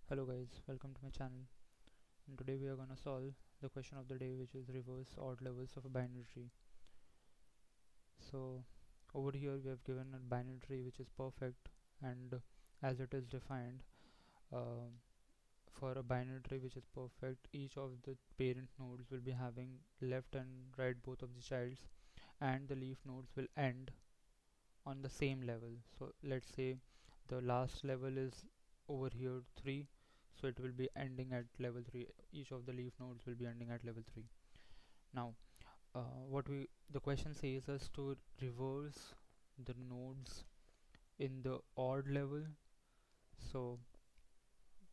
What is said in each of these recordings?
Hello guys, welcome to my channel, and today we are gonna solve the question of the day, which is reverse odd levels of a binary tree. So over here we have given a binary tree which is perfect, and as it is defined, um, for a binary tree which is perfect, each of the parent nodes will be having left and right both of the childs, and the leaf nodes will end on the same level. So let's say the last level is over here 3, so it will be ending at level 3. Each of the leaf nodes will be ending at level 3. Now what we the question says us to reverse the nodes in the odd level. So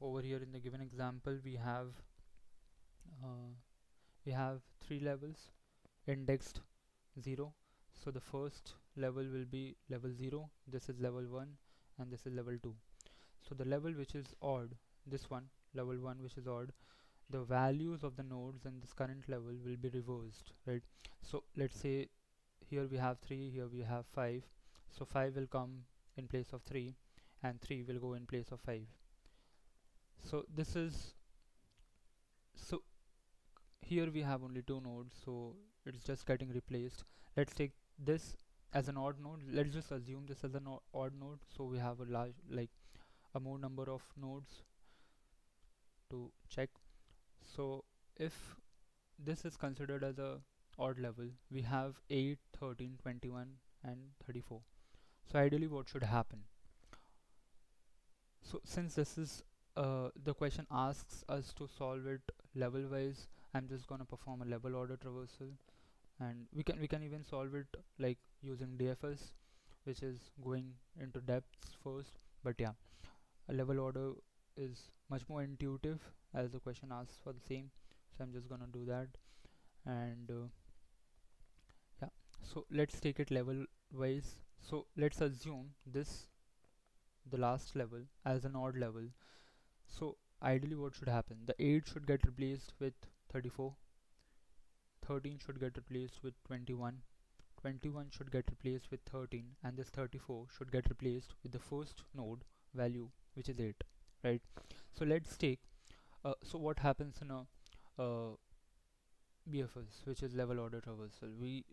over here in the given example uh, we have 3 levels indexed 0. So the first level will be level 0, this is level 1, and this is level 2. So the level which is odd, this one, level 1 which is odd, the values of the nodes in this current level will be reversed, right? So let's say here we have 3, here we have 5. So 5 will come in place of 3, and 3 will go in place of 5. So this is, so here we have only 2 nodes, so it's just getting replaced. Let's take this as an odd node. Let's just assume this as an odd node, so we have a large, like a more number of nodes to check. So if this is considered as a odd level, we have 8, 13, 21, and 34. So ideally what should happen? So since this is the question asks us to solve it level wise, I'm just gonna perform a level order traversal, and we can even solve it like using DFS, which is going into depths first. But yeah, a level order is much more intuitive as the question asks for the same, so I'm just gonna do that. And yeah, so let's take it level wise. So let's assume this, the last level, as an odd level. So ideally what should happen? The 8 should get replaced with 34, 13 should get replaced with 21, 21 should get replaced with 13, and this 34 should get replaced with the first node value, which is 8, right? So let's take so what happens in a uh, BFS, which is level order traversal? We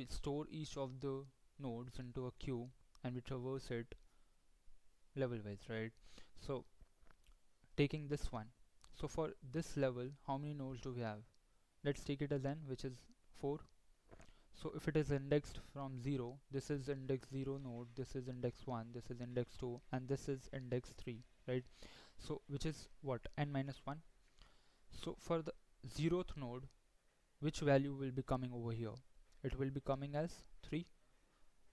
store each of the nodes into a queue, and we traverse it level wise, right? So taking this one, so for this level, how many nodes do we have? Let's take it as n, which is 4. So if it is indexed from 0, this is index 0 node, this is index 1, this is index 2, and this is index 3, right? So which is what, n minus 1. So for the 0th node, which value will be coming over here? It will be coming as 3,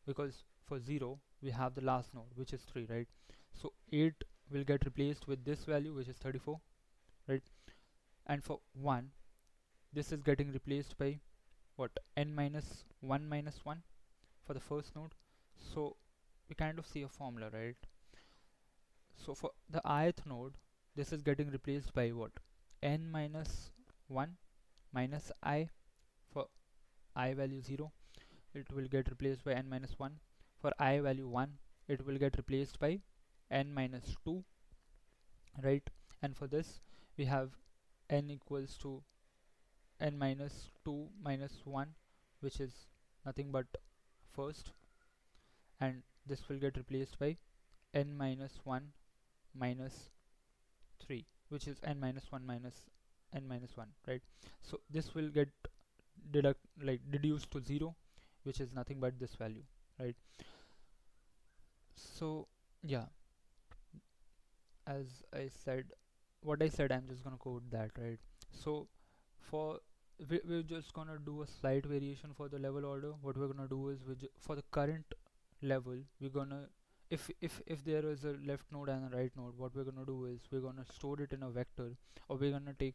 because for 0 we have the last node, which is 3, right? So 8 will get replaced with this value, which is 34, right? And for 1, this is getting replaced by what, n minus 1 minus 1 for the first node. So we kind of see a formula, right? So for the ith node, this is getting replaced by what, n minus 1 minus I. For I value 0, it will get replaced by n minus 1. For I value 1, it will get replaced by n minus 2, right? And for this we have n equals to n minus 2 minus 1, which is nothing but first, and this will get replaced by n minus 1 minus 3, which is n minus 1 minus n minus 1, right? So this will get deduced to 0, which is nothing but this value, right? So yeah, as I said, what I said, I'm just gonna code that, right? So for we're just gonna do a slight variation for the level order. What we're gonna do is for the current level, we're gonna, if there is a left node and a right node, what we're gonna do is we're gonna store it in a vector, or we're gonna take,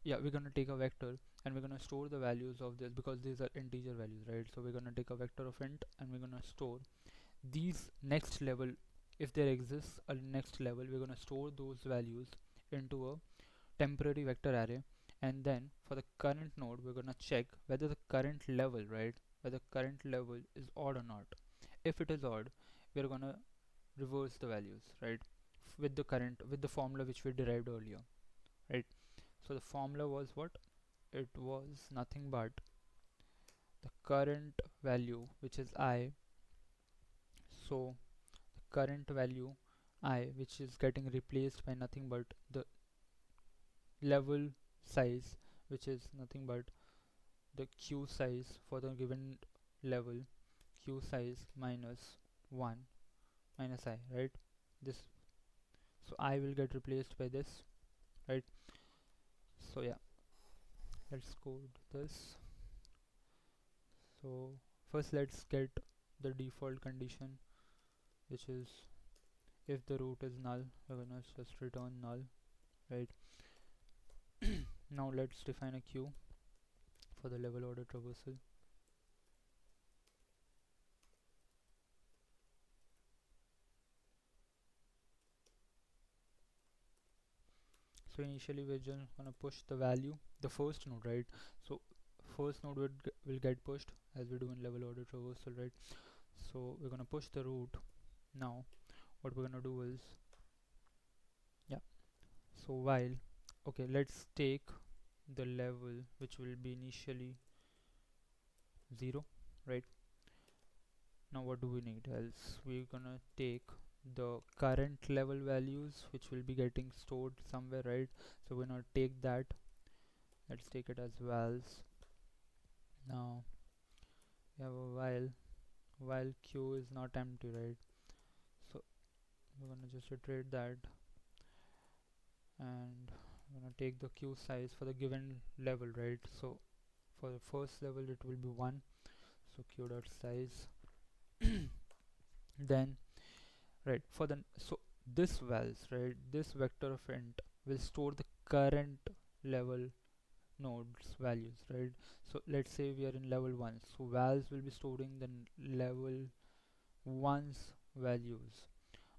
yeah, we're gonna take a vector, and we're gonna store the values of this, because these are integer values, right? So we're gonna take a vector of int, and we're gonna store these next level. If there exists a next level, we're gonna store those values into a temporary vector array, and then for the current node we're gonna check whether the current level, right, whether current level is odd or not. If it is odd, we're gonna reverse the values, right? with the current, with the formula which we derived earlier, right? So the formula was what? It was nothing but the current value, which is I. So the current value I, which is getting replaced by nothing but the level size, which is nothing but the queue size for the given level, queue size minus 1 minus I, right? This, so I will get replaced by this, right? So yeah, let's code this. So first let's get the default condition, which is if the root is null, we're gonna just return null, right? Now let's define a queue for the level order traversal. So initially we're just gonna push the value, the first node, right? So first node will get pushed as we do in level order traversal, right? So we're gonna push the root. Now what we're gonna do is, yeah, so while, okay, let's take the level which will be initially 0, right? Now what do we need else? We're gonna take the current level values which will be getting stored somewhere, right? So we're gonna take that, let's take it as vals. Now we have a while queue is not empty, right? So we're gonna just iterate that, and we're gonna take the queue size for the given level, right? So for the first level it will be 1, so queue dot size. Then, right, for the, so this vals, right, this vector of int will store the current level nodes values, right? So let's say we are in level 1, so vals will be storing the level 1's values.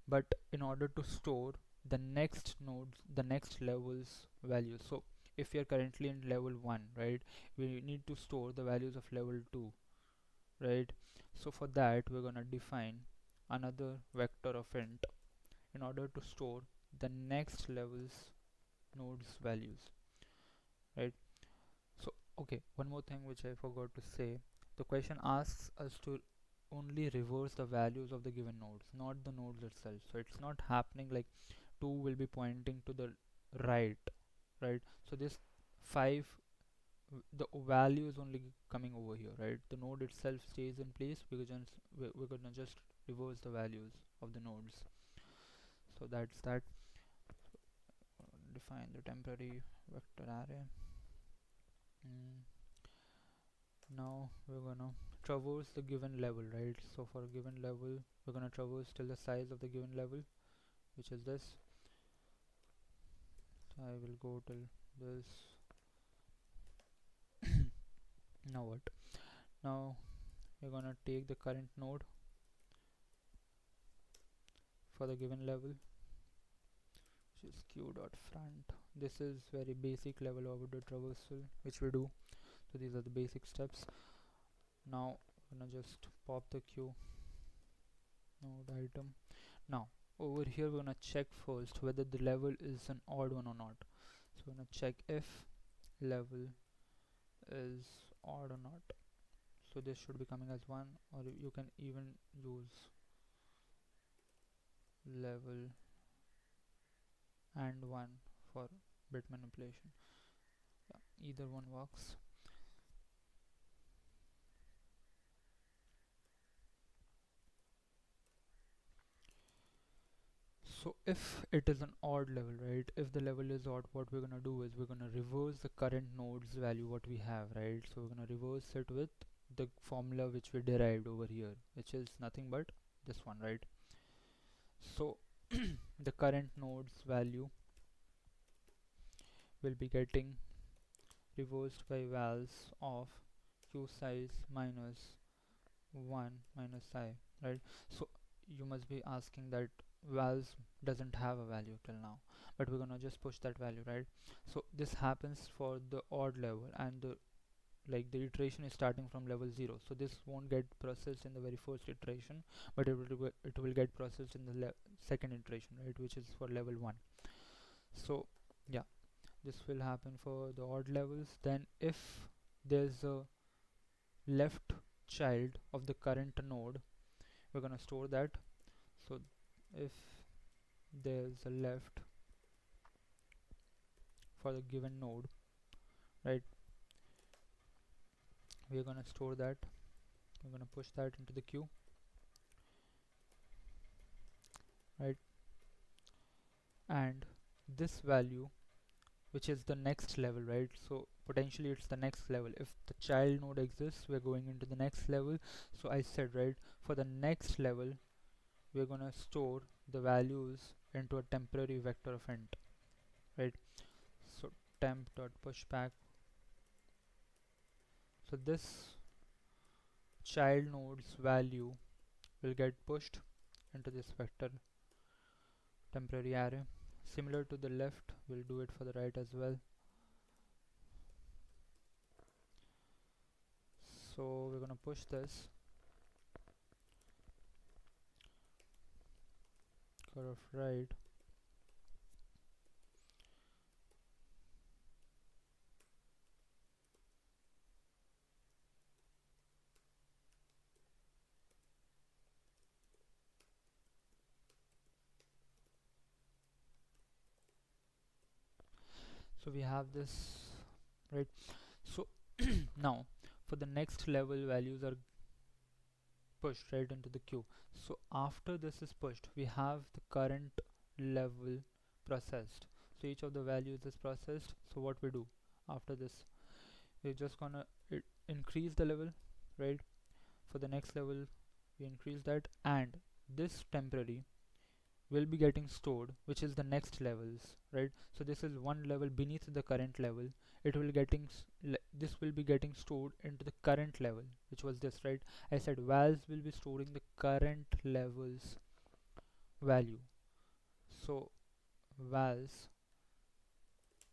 But in order to store the next nodes, the next levels values, so if we are currently in level 1, right, we need to store the values of level 2, right? So for that we're gonna define another vector of int in order to store the next levels nodes values, right? So okay, one more thing which I forgot to say, the question asks us to only reverse the values of the given nodes, not the nodes itself. So it's not happening like 2 will be pointing to the right, right? So this 5, the value is only coming over here, right? The node itself stays in place because we're gonna just reverse the values of the nodes. So that's that. Define the temporary vector array. Now we're gonna traverse the given level, right? So for a given level we're gonna traverse till the size of the given level, which is this. So I will go till this. Now what? Now we're gonna take the current node for the given level, which is queue dot front. This is very basic level order traversal which we do. So these are the basic steps. Now I'm gonna just pop the queue node item. Now over here we're gonna check first whether the level is an odd one or not. So we're gonna check if level is odd or not. So this should be coming as 1, or you can even use level and 1 for bit manipulation. Yeah, either one works. So if it is an odd level, right, if the level is odd, what we're gonna do is we're gonna reverse the current node's value what we have, right? So we're gonna reverse it with the formula which we derived over here, which is nothing but this one, right? So the current node's value will be getting reversed by vals of queue size minus 1 minus I, right? So you must be asking that vals doesn't have a value till now, but we're gonna just push that value, right? So this happens for the odd level, and the, like, the iteration is starting from level 0, so this won't get processed in the very first iteration, but it will get processed in the second iteration, right, which is for level 1. So yeah, this will happen for the odd levels. Then if there's a left child of the current node, we're gonna store that. So if there's a left for the given node, right, we're gonna store that. We're gonna push that into the queue, right, and this value, which is the next level, right, so potentially it's the next level. If the child node exists, we're going into the next level. So I said, right, for the next level we're gonna store the values into a temporary vector of int, right. So temp dot pushback. So this child node's value will get pushed into this vector temporary array. Similar to the left, we'll do it for the right as well. So we're gonna push this curve right. So we have this, right. So now for the next level, values are pushed right into the queue. So after this is pushed, we have the current level processed. So each of the values is processed. So what we do after this, we're just gonna increase the level, right. For the next level we increase that, and this temporary will be getting stored, which is the next levels, right. So this is one level beneath the current level. It will getting this will be getting stored into the current level, which was this, right. I said vals will be storing the current levels value. So vals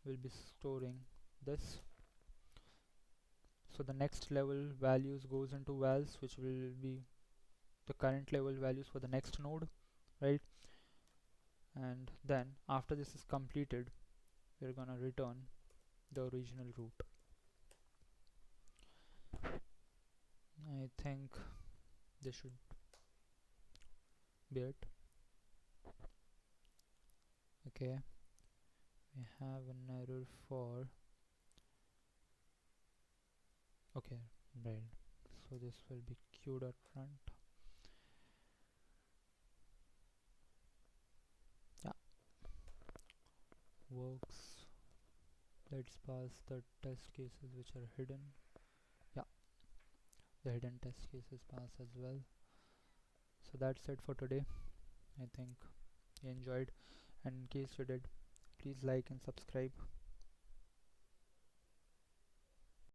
will be storing this. So the next level values goes into vals, which will be the current level values for the next node, right. And then after this is completed, we're gonna return the original root. I think this should be it. Okay, we have an error for, okay, right, so this will be q.front. Yeah, works. Let's pass the test cases which are hidden. Yeah, the hidden test cases pass as well. So that's it for today. I think you enjoyed, and in case you did, please like and subscribe.